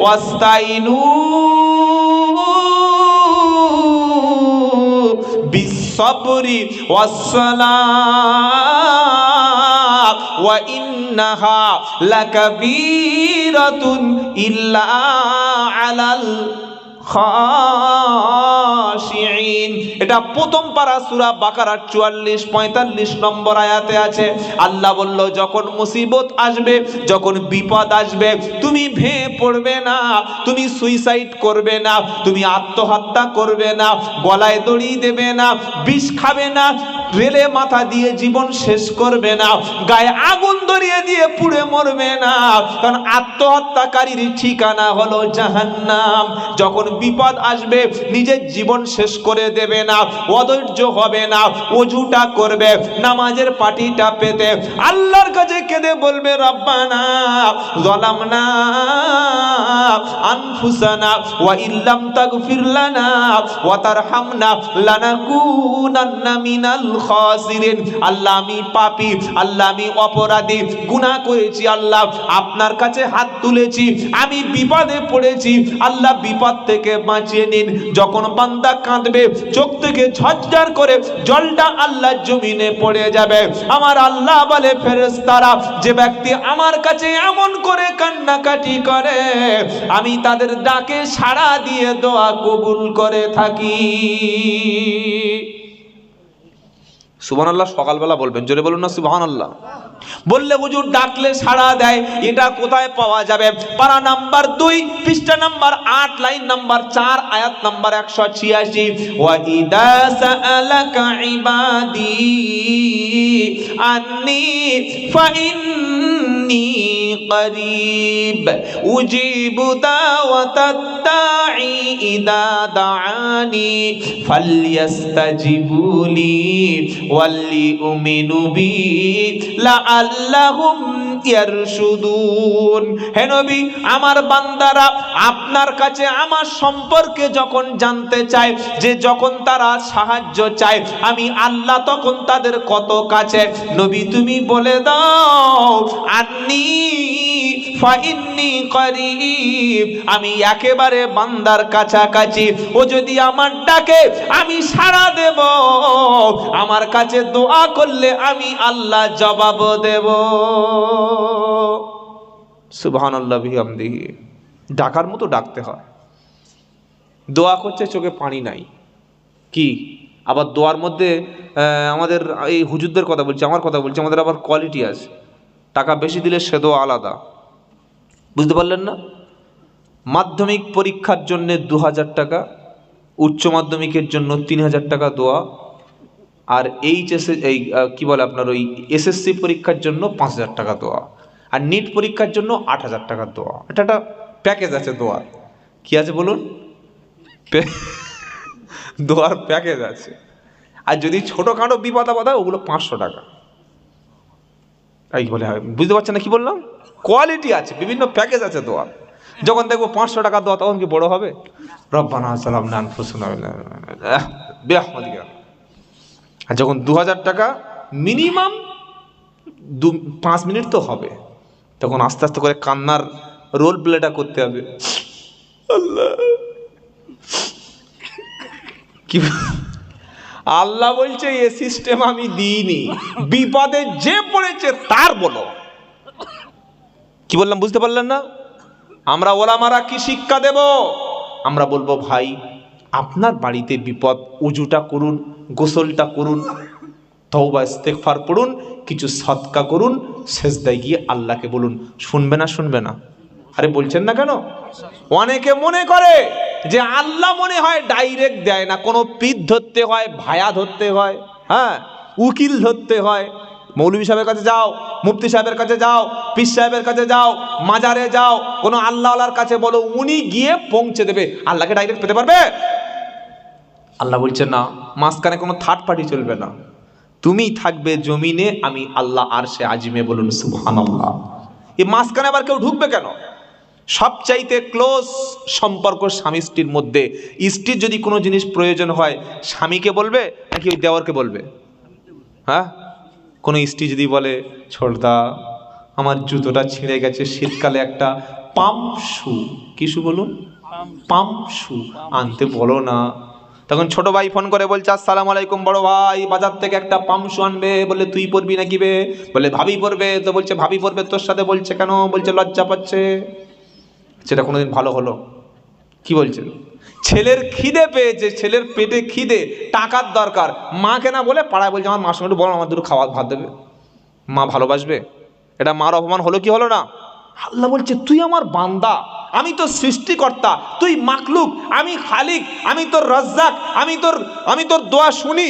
ওয়াস্তাইনু বিসসবরি ওয়াসসালাহ ওয়া ইন্নাহা লাকাবীরাতুন ইল্লা আলাল খাশিঈন। এটা প্রথম পারা সূরা বাকারার 44-45 নম্বর আয়াতে আছে। আল্লাহ বলল, যখন মুসিবত আসবে, যখন বিপদ আসবে, তুমি ভেঙে পড়বে না, তুমি সুইসাইড করবে না, তুমি আত্মহত্যা করবে না, গলায় দড়ি দেবে না, বিষ খাবে না, রেলে মাথা দিয়ে জীবন শেষ করবে না, গায়ে আগুন ধরিয়ে দিয়ে পুড়ে মরবে না, কারণ আত্মহত্যাকারীর ঠিকানা হলো জাহান্নাম। যখন বিপদ আসবে নিজের জীবন শেষ করে দেবে না, অধৈর্য হবে না, ওযুটা করবে, নামাজের পাটিটা পেতে আল্লাহর কাছে কেঁদে বলবে, রব্বানা যালামনা আনফুসানা ওয়া ইল্লাম তাগফির লানা ওয়া তারহামনা লানাকুনান্না মিনাল খাসিরিন। আল্লাহ আমি পাপী, আল্লাহ আমি অপরাধী, গুনাহ করেছি, আল্লাহ আপনার কাছে হাত তুলেছি, আমি বিপদে পড়েছি, আল্লাহ বিপদ থেকে বাঁচিয়ে নিন। যখন বান্দা কাঁদবে, চোখ থেকে ঝরঝর করে জলটা আল্লাহর জমিনে পড়ে যাবে। আমার আল্লাহ বলে, ফেরেশতারা, যে ব্যক্তি আমার কাছে এমন করে কান্নাকাটি করে, আমি তাদের ডাকে সাড়া দিয়ে দোয়া কবুল করে থাকি। সুবহানাল্লাহ সকালবেলা বলবেন, জোরে বলুন না সুবহানাল্লাহ। বললে হুজুর ডাকলে সাড়া দেয়, এটা কোথায় পাওয়া যাবে? পারা নাম্বার 2, পৃষ্ঠা নাম্বার 8, লাইন নাম্বার 4, আয়াত নাম্বার 186। ওয়া ইদা সাআলাকা ইবাদি আন্নি ফাইন্নি করিব উজিবু দাওয়াতাদ দাঈ ইদা দাআনি ফালইস্তাজিবুলি ওয়ালিউমিনু বি লাআল্লাহুম ইয়ারশুদুন। হে নবী, আমার বান্দারা আপনার কাছে আমার সম্পর্কে যখন জানতে চায়, যে যখন তারা সাহায্য চায়, আমি আল্লাহ তখন তাদের কত কাছে, নবী তুমি বলে দাও, আন্নি ফাইন্নি করিব, আমি একেবারে বান্দার কাছাকাছি। ও যদি আমার ডাকে আমি সাড়া দেব, আমার কাছে দোয়া করলে আমি আল্লাহ জবাব দেব। সুবহানাল্লাহ বিহামদিহি। ডাকার মতো ডাকতে হয়। দোয়া করছে, চোখে পানি নাই, কি আবার দোয়ার মধ্যে আমাদের এই হুজুরদের কথা বলছি, আমার কথা বলছি, আমাদের আবার কোয়ালিটি আছে। টাকা বেশি দিলে সে দোয়া আলাদা, বুঝতে পারলেন না? মাধ্যমিক পরীক্ষার জন্য 2000 টাকা, উচ্চ মাধ্যমিকের জন্য 3000 টাকা দোয়া, আর এইচএস এই কি বলে আপনার ওই এসএসসি পরীক্ষার জন্য 5000 টাকা দোয়া, আর নিট পরীক্ষার জন্য 8000 টাকা দোয়া। এটা একটা প্যাকেজ আছে দোয়ার। কি আছে বলুন? দোয়ার প্যাকেজ আছে। আর যদি ছোটোখাটো বিপদ আপদ হয়, ওগুলো 500 টাকা। এই বলে, বুঝতে পারছেন না কি বললাম? কোয়ালিটি আছে, বিভিন্ন প্যাকেজ আছে দোয়া। যখন দেখবো 500 টাকা দোয়া, তখন কি বড় হবে? রব্বানা যালামনা আনফুসানা, আর যখন 2000 টাকা, মিনিমাম 5 মিনিট তো হবে, তখন আস্তে আস্তে করে কান্নার রোল প্লেটা করতে হবে। আল্লাহ, কি আল্লাহ বলছে, এ সিস্টেম আমি দিইনি, বিপদে যে পড়েছে তার বলো। কি বললাম বুঝতে পারলেন না? আমরা ওলামারা কি শিক্ষা দেব? আমরা বলবো, ভাই আপনার বাড়িতে বিপদ, উজুটা করুন, গোসলটা করুন, তওবা ইস্তেগফার পড়ুন, কিছু সদকা করুন, সেজদায় গিয়ে আল্লাহকে বলুন। শুনবে না? শুনবে না? আরে বলছেন না কেন? অনেকে মনে করে যে আল্লাহ মনে হয় ডাইরেক্ট দেয় না, কোনো পীর ধরতে হয়, ভায়া ধরতে হয়, হ্যাঁ উকিল ধরতে হয়। মৌলভী সাহেবের কাছে যাও, মুফতি সাহেবের কাছে যাও, পীর সাহেবের কাছে যাও, মাজারে যাও, কোনো আল্লাহওয়ালার কাছে বলো, উনি গিয়ে পৌঁছে দেবে। আল্লাহকে ডাইরেক্ট পেতে পারবে? আল্লাহ বলছেন না, মাঝখানে কোনো থার্ড পার্টি চলবে না, তুমি থাকবে জমিনে, আমি আল্লাহ আরশে আজিমে, বলুন সুবহানাল্লাহ। এই মাঝখানে আবার কেউ ঢুকবে কেন? সবচাইতে ক্লোজ সম্পর্ক স্বামী স্ত্রীর মধ্যে। স্ত্রীর যদি কোনো জিনিস প্রয়োজন হয়, স্বামীকে বলবে নাকি ওই দেওরকে বলবে? হ্যাঁ, কোনো স্ত্রী যদি বলে, ছোটদা আমার জুতোটা ছিঁড়ে গেছে, শীতকালে একটা পাম্পশু, কি শু বলুন? পাম্পশু আনতে বলো না। তখন ছোট ভাই ফোন করে বলছে, আসসালামু আলাইকুম বড় ভাই, বাজার থেকে একটা পাম্পশু আনবে। বলে তুই পরবি নাকি বে? বলে ভাবি পরবে। তো বলছে ভাবি পরবে, তোর সাথে বলছে কেন? বলছে লজ্জা পাচ্ছে। সেটা কোনোদিন ভালো হলো? কি বলছেন? ছেলের খিদে পেয়েছে, ছেলের পেটে খিদে, টাকার দরকার, মাকে না বলে পাড়ায় বলছে আমার মার সঙ্গে একটু বলো, আমার দুটো খাওয়া ভাত দেবে। মা ভালোবাসবে? এটা মার অপমান হলো কি হলো না? আল্লাহ বলছে তুই আমার বান্দা, আমি তোর সৃষ্টিকর্তা, তুই মাখলুক, আমি খালিক, আমি তোর রাজ্জাক, আমি তোর দোয়া শুনি,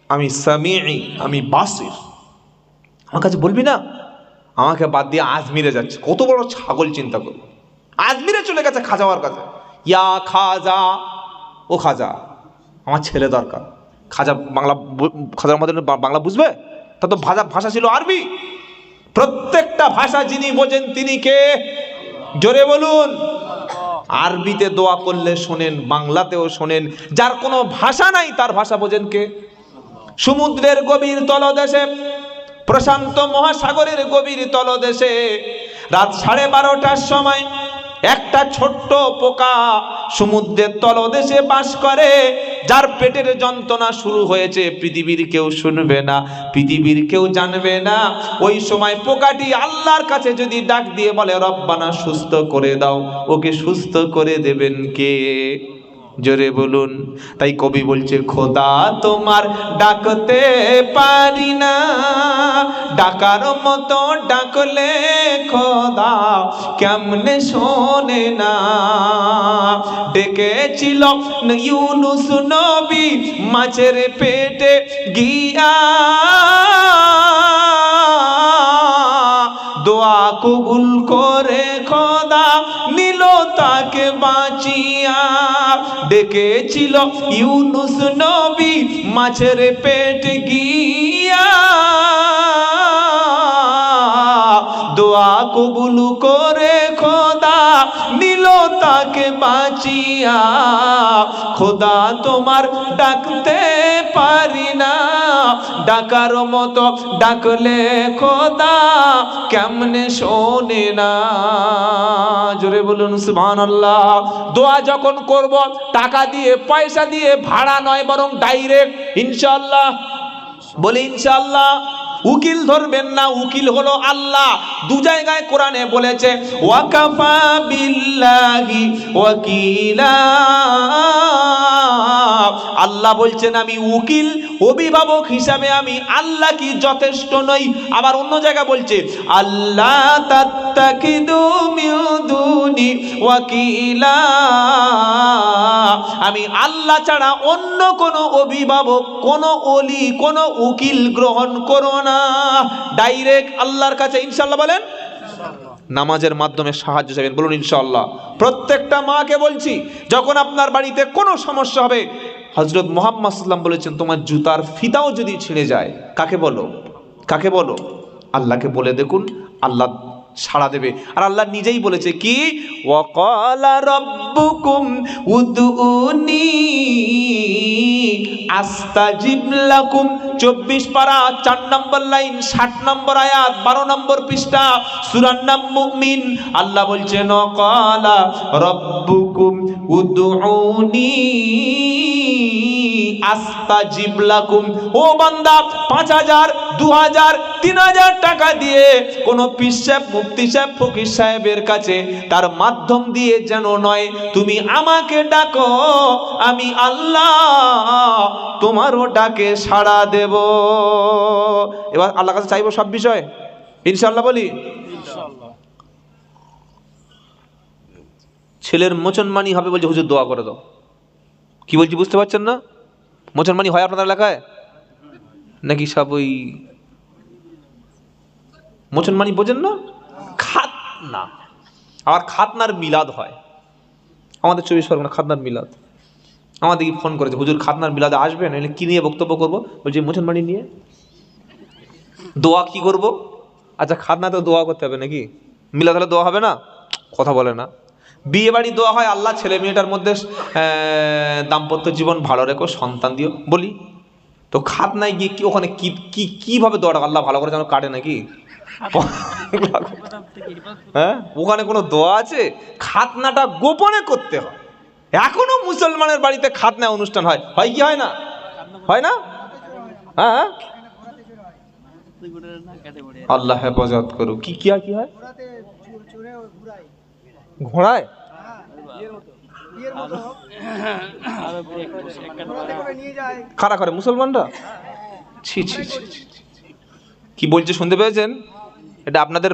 আমি সামিঈ, আমি বাসির। আমার কাছে বলবি না? আমাকে বাদ দিয়ে আজমিরে যাচ্ছে। কত বড় ছাগল চিন্তা করো, আজমিরে চলে গেছে খাজাওয়ার কাছে। ইয়া খাজা, ও খাজা আমার ছেলে দরকার। খাজা বাংলা, খাজার মধ্যে বাংলা বুঝবে? তা তো ভাষা ছিল আরবি। প্রত্যেকটা ভাষা যিনি বোঝেন তিনি কে? জোরে বলুন। আরবিতে দোয়া করলে শোনেন, বাংলাতেও শোনেন। যার কোনো ভাষা নাই তার ভাষা বোঝেন কে? সমুদ্রের গভীর তলদেশে, প্রশান্ত মহাসাগরের গভীর তলদেশে রাত 12:30টার সময় একটা ছোট্ট পোকা সমুদ্রের তলদেশে বাস করে, যার পেটের যন্ত্রণা শুরু হয়েছে পৃথিবীর কেউ শুনবে না, পৃথিবীর কেউ জানবে না। ওই সময় পোকাটি আল্লাহর কাছে যদি ডাক দিয়ে বলে রব্বানা সুস্থ করে দাও, ওকে সুস্থ করে দেবেন কে? জোরে বলুন। তাই কবি বলছে খোদা তোমার ডাকতে পারি না, ডাকার মতো ডাকলে খোদা কেমনে শোনে না। ডেকেছিল ইউনুস নবী মাছের পেটে গিয়া, দোয়া কবুল করে খোদা নিল তাকে বাঁচিয়া। ডেকেছিল ইউনুস নবী মাছের পেট গিয়া, দোয়া কবুল করে খোদা নিল তাকে বাঁচিয়া। খোদা তোমার ডাকতে পারি না, ডাকার মতো ডাকলে খোদা কেমনে শোনে না। জোরে বলুন সুবহানাল্লাহ। দোয়া যখন করব টাকা দিয়ে পয়সা দিয়ে ভাড়া নয়, বরং ডাইরেক্ট ইনশাআল্লাহ। বলি ইনশাআল্লাহ। উকিল ধরবেন না, উকিল হলো আল্লাহ। দু জায়গায় কোরআনে বলেছে ওয়াকাফা বিল্লাহি ওয়াকিলা। আল্লাহ বলছেন আমি উকিল, অভিভাবক হিসাবে আমি আল্লাহ কি যথেষ্ট নই? আবার অন্য জায়গায় বলছে আল্লাহ তাত্তাকিদু মিন দুনি ওয়াকিলা, আমি আল্লাহ ছাড়া অন্য কোনো অভিভাবক, কোনো ওলি, কোনো উকিল গ্রহণ করো না। ডাইরেক্ট আল্লাহর কাছে ইনশাআল্লাহ বলেন। নামাজের মাধ্যমে সাহায্য চাইবেন, বলুন ইনশাআল্লাহ। প্রত্যেকটা মাকে বলছি, যখন আপনার বাড়িতে কোনো সমস্যা হবে, হযরত মুহাম্মদ সাল্লাল্লাহু আলাইহি ওয়াসাল্লাম বলেছেন তোমার জুতার ফিতাও যদি ছিঁড়ে যায়, কাকে বলো? কাকে বলো? আল্লাহকে বলে দেখুন, আল্লাহ সাড়া দেবে। আর আল্লাহ নিজেই বলেছে কি ওয়াকালা রাব্বুকুম উদউনি আস্তাজিব লাকুম। 24 পারা 4 নম্বর লাইন, 60 নম্বর আয়াত, 12 নম্বর পৃষ্ঠা, সূরার নাম মুমিন। আল্লাহ বলছেন ওয়াকালা রাব্বুকুম উদউনি আস্তাজিব লাকুম। ও বান্দা 5000, 2000, 3000 টাকা দিয়ে কোন পীর সাহেব, মুফতি সাহেব, ফকির সাহেবের কাছে তার মাধ্যম দিয়ে যেন নয়, তুমি আমাকে ডাকো, আমি আল্লাহ তোমারও ডাকে সাড়া দেব। এবার আল্লাহর কাছে চাইবো সব বিষয় ইনশাআল্লাহ। বলি ইনশাআল্লাহ। ছেলের মোচনমানি হবে বলছে হুজুর দোয়া করে দাও। কি বলছি বুঝতে পারছেন না? মোচনমানি হয় আপনাদের এলাকায় নাকি সব ওই মোচনমানি বোঝেন না? খাতনা, আবার খাতনার মিলাদ হয় আমাদের 24 পরগনা। খাতনার মিলাদ আমাদেরকে ফোন করেছে, হুজুর খাতনার মিলাদে আসবেন? এলে কি নিয়ে বক্তব্য করবো? বলছি মোচনমানি নিয়ে। দোয়া কি করব? আচ্ছা খাতনা তো দোয়া করতে হবে নাকি? মিলাদ হলে দোয়া হবে না? কথা বলে না। বিয়ে বাড়ি দোয়া হয় আল্লাহ ছেলে মেয়েটার মধ্যে দাম্পত্য জীবন ভালো রেখো, সন্তান দিও, বলি তো। খাতনায় গিয়ে কি ওখানে কিভাবে দোয়াটা আল্লাহ ভালো করে যেন কাটে নাকি? হ্যাঁ, ওখানে কোনো দোয়া আছে? খাতনাটা গোপনে করতে হয়। এখনো মুসলমানের বাড়িতে খাতনা অনুষ্ঠান হয়, হয় কি হয় না? হয় না? হ্যাঁ, আল্লাহ হেফাজত করুক। কি কি হয়? ঘোড়ায় খাড়া করে মুসলমানরা? ছি ছি ছি ছি। কি বলছে শুনতে পেয়েছেন? এটা আপনাদের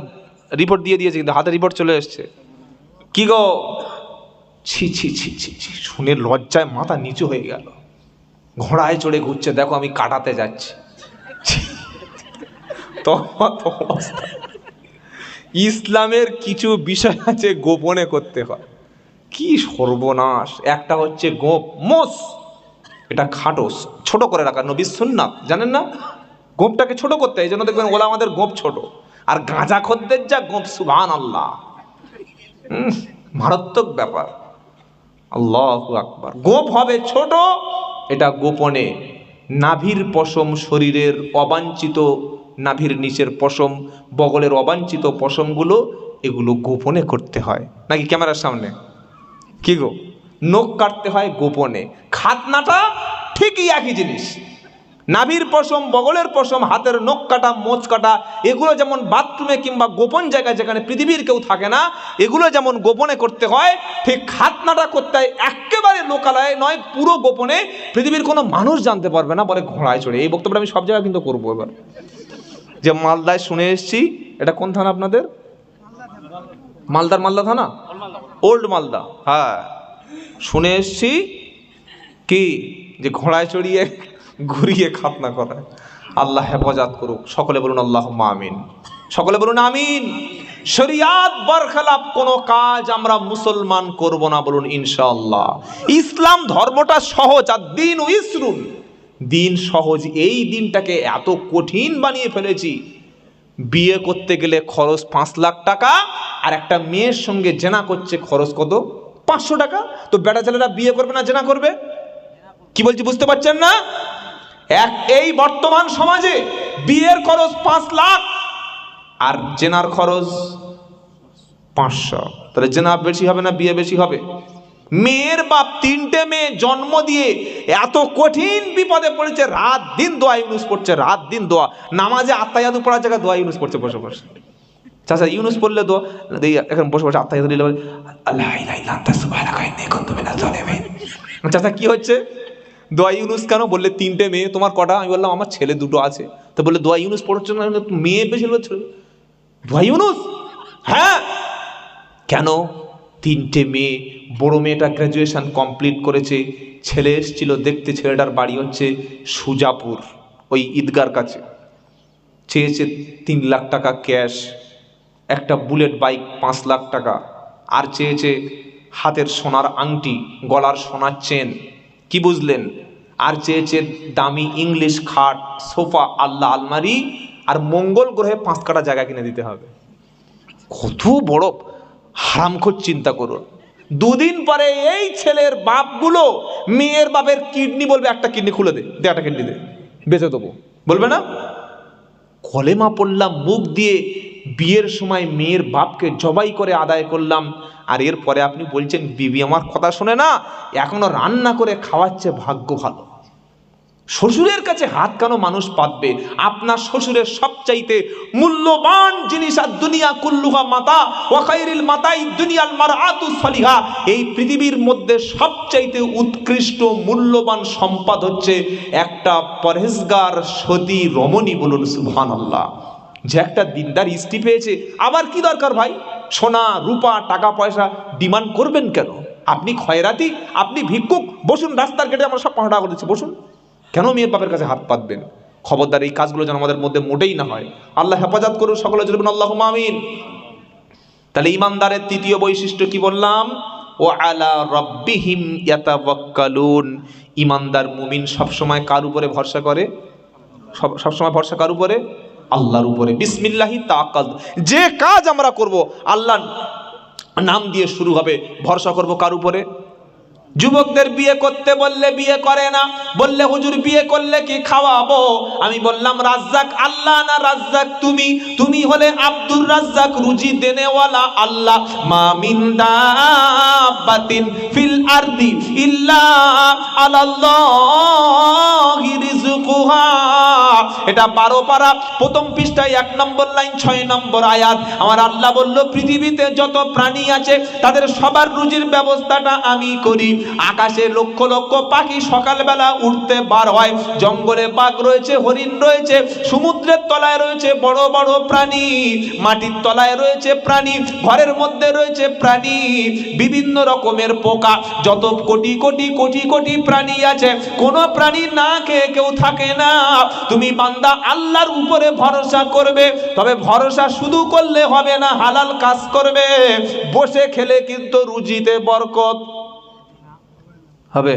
রিপোর্ট দিয়ে দিয়েছে, কিন্তু হাতে রিপোর্ট চলে এসছে। কি গো, ছি ছি ছি ছি ছি, শুনে লজ্জায় মাথা নিচু হয়ে গেল। ঘোড়ায় চড়ে ঘুরছে, দেখো আমি কাটাতে যাচ্ছি। ইসলামের কিছু বিষয় আছে গোপনে করতে হয়। কি সর্বনাশ! একটা হচ্ছে গোপ মোষ, এটা খাটো ছোট করে রাখা নবীর সুন্নাত, জানেন না? গোপটাকে ছোট করতে হয়, এই জন্য দেখবেন ওলা আমাদের গোপ ছোট। আর গাঁজা খদ্দের যা গোপ, সুবহানাল্লাহ, মারাত্মক ব্যাপার। আল্লাহু আকবার। গোপ হবে ছোট, এটা গোপনে। নাভির পশম, শরীরের অবাঞ্ছিত নাভির নিচের পশম, বগলের অবাঞ্ছিত পশমগুলো, এগুলো গোপনে করতে হয়। নাকি ক্যামেরার সামনে? কি গো, নখ কাটতে হয় গোপনে। খাতনাটা ঠিকই একই জিনিস। নাভির পশম, বগলের পশম, হাতের নখ কাটা, মোচ কাটা, এগুলো যেমন বাথরুমে কিংবা গোপন জায়গায় যেখানে পৃথিবীর কেউ থাকে না, এগুলো যেমন গোপনে করতে হয়, ঠিক খাতনাটা করতে হয় একেবারে লোকালয়ে নয়, পুরো গোপনে। পৃথিবীর কোনো মানুষ জানতে পারবে না, বলে ঘোড়ায় চড়ে। এই বক্তব্যটা আমি সব জায়গায় কিন্তু করবো এবার। যে মালদায় শুনে এসছি, এটা কোন থানা আপনাদের? মালদা থানা, ওল্ড মালদা। হ্যাঁ, শুনে এসছি কি, যে ঘোড়ায় চড়িয়ে ঘুরিয়ে খাতনা করে। আল্লাহ হেফাজত করুক। সকলে বলুন আল্লাহুম্মা আমিন। সকলে বলুন আমিন। শরিয়াত বরখেলাপ কোনো কাজ আমরা মুসলমান করব না, বলুন ইনশাআল্লাহ। ইসলাম ধর্মটা সহজ, আর দিন ইসরুন, দিন সহজ। এই দিনটাকে এত কঠিন বানিয়ে ফেলেছি। বিয়ে করতে গেলে খরচ 5 লাখ টাকা, আর একটা মেয়ের সঙ্গে জেনা করছে খরচ কত? 500 টাকা। তো বেটা ছেলেরা বিয়ে করবে না জেনা করবে? কি বলছি বুঝতে পারছেন না? এই বর্তমান সমাজে বিয়ের খরচ 5 লাখ আর জেনার খরচ 500। তাহলে জেনা বেশি হবে না বিয়ে বেশি হবে? মেয়ের বাপ 3টে মেয়ে জন্ম দিয়ে এত কঠিন বিপদে পড়েছে, রাত দিন দোয়া ইউনুস পড়ছে, রাত দিন দোয়া। নামাজে আত্তাহিয়াতু পড়ার জায়গায় দোয়া ইউনুস পড়ছে বসে বসে। চাচা ইউনুস পড়লে দোয়া, এখন বসে বসে আত্তাহিয়াতু দিলে আল্লাহ ইলাহা ইল্লা আনতা সুবহানাকা ইন্নী কুনতু মিনাজ জালিমিন। চাচা কি হচ্ছে? দোয়া ইউনুস কেন? বললে 3টে মেয়ে। তোমার কটা? আমি বললাম আমার ছেলে 2টো আছে। তো বললে দোয়া ইউনুস পড়ছে না, মেয়ে বেশি হচ্ছে দোয়া ইউনুস। হ্যাঁ, কেন? 3টে মেয়ে। বড় মেয়েটা গ্র্যাজুয়েশন কমপ্লিট করেছে, ছেলে এসেছিল দেখতে। ছেলেটার বাড়ি হচ্ছে সুজাপুর, ওই ঈদগার কাছে। চেয়েছে 3 লাখ টাকা ক্যাশ, একটা বুলেট বাইক 5 লাখ টাকা, আর চেয়েছে হাতের সোনার আংটি, গলার সোনার চেন। কি বুঝলেন? আর চেয়েছে দামি ইংলিশ খাট, সোফা, আল্লাহ আলমারি, আর মঙ্গল গ্রহে 5 কাঠা জায়গা কিনে দিতে হবে। কত বড় হারামখোর, চিন্তা করুন। 2 দিন পরে এই ছেলের বাপগুলো মেয়ের বাপের কিডনি বলবে, একটা কিডনি খুলে দে, একটা কিডনি দে, বেঁচে দেবো, বলবে না? কলেমা পড়লাম মুখ দিয়ে, বিয়ের সময় মেয়ের বাপকে জবাই করে আদায় করলাম, আর এরপরে আপনি বলছেন বিবি আমার কথা শোনে না, এখনো রান্না করে খাওয়াচ্ছে, ভাগ্য ভালো। শ্বশুরের কাছে হাত কেন মানুষ পাতবে? আপনার শ্বশুরের সবচাইতে মূল্যবান জিনিস, আর দুনিয়া কুল্লুহা মাতা ওয়া খায়রুল মাতাই দুনিয়াল মারআতু সালিহা। এই পৃথিবীর মধ্যে সবচাইতে উৎকৃষ্ট মূল্যবান সম্পদ হচ্ছে একটা পরহেজগার সতী রমণী, বলুন সুবহানাল্লাহ। যে একটা দিনদার স্ত্রী পেয়েছে, আবার কি দরকার ভাই? সোনা রূপা টাকা পয়সা ডিমান্ড করবেন কেন? আপনি খয়রাতি, আপনি ভিক্ষুক, বসুন রাস্তার গেটে, আমরা সব 5 টাকা করে দিচ্ছি, বসুন। কেন মেয়ের বাপের কাছে হাত পাতবেন? খবরদার, এই কাজগুলো যেন আমাদের মধ্যে মোটেই না হয়। আল্লাহ হেফাজত করুন। সকলে জরুন আল্লাহুম্মা আমিন। তাহলে ইমানদারের 3য় বৈশিষ্ট্য কি বললাম? ও আলা রাব্বিহিম ইয়াতাওয়াক্কালুন। ইমানদার মুমিন সবসময় কার উপরে ভরসা করে? সবসময় ভরসা কার উপরে? আল্লাহর উপরে। বিসমিল্লাহি তাওয়াক্কাল। যে কাজ আমরা করব আল্লাহর নাম দিয়ে শুরু হবে। ভরসা করব কার উপরে? যুবকদের বিয়ে করতে বললে বিয়ে করে না, বললে হুজুর বিয়ে করলে কি খাওয়াবো? আমি বললাম রাজ্জাক আল্লাহ না রাজ্জাক তুমি? তুমি হলে আব্দুর রাজ্জাক, রুজি দেনেওয়ালা আল্লাহ। মা মিন দাব্বাতিন ফিল আরদি ইল্লা আলাল্লাহি রিজকুহা। এটা 12 পারা প্রথম পৃষ্ঠায় 1 নম্বর লাইন 6 নম্বর আয়াত। আমার আল্লাহ বলল পৃথিবীতে যত প্রাণী আছে তাদের সবার রুজির ব্যবস্থাটা আমি করি। আকাশে লক্ষ লক্ষ পাখি সকালবেলা উঠতে বার হয়, জঙ্গলে বাঘ রয়েছে, হরিণ রয়েছে, সমুদ্রের তলায় রয়েছে বড় বড় প্রাণী, মাটির তলায় রয়েছে প্রাণী, ঘরের মধ্যে রয়েছে প্রাণী, বিভিন্ন রকমের পোকা, যত কোটি কোটি কোটি কোটি প্রাণী আছে, কোন প্রাণী না খেয়ে কেউ থাকে না। তুমি বান্দা আল্লাহর উপরে ভরসা করবে, তবে ভরসা শুধু করলে হবে না, হালাল কাজ করবে। বসে খেলে কিন্তু রুজিতে বরকত হবে।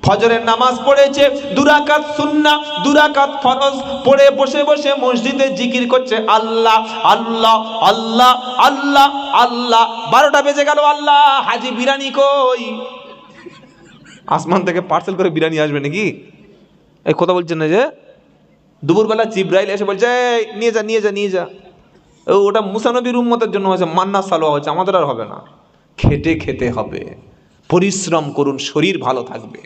ফজরের নামাজ পড়েছে, 2 রাকাত সুন্নাহ 2 রাকাত ফরজ পড়ে বসে বসে মসজিদে জিকির করছে আল্লাহ আল্লাহ আল্লাহ আল্লাহ আল্লাহ। 12টা বেজে গেল, আল্লাহ হাজি বিরিয়ানি কই? আসমান থেকে পার্সেল করে বিরিয়ানি আসবে নাকি? এই কথা বলছেন না যে দুপুরবেলা জিব্রাইল এসে বলছে নিয়ে যা নিয়ে যা নিয়ে যা। ওটা মুসা নবীর উম্মতের জন্য হয়েছে, মান্না সালোয়া হয়েছে, আমাদের আর হবে না। খেটে খেতে হবে, পরিশ্রম করুন, শরীর ভালো থাকবে।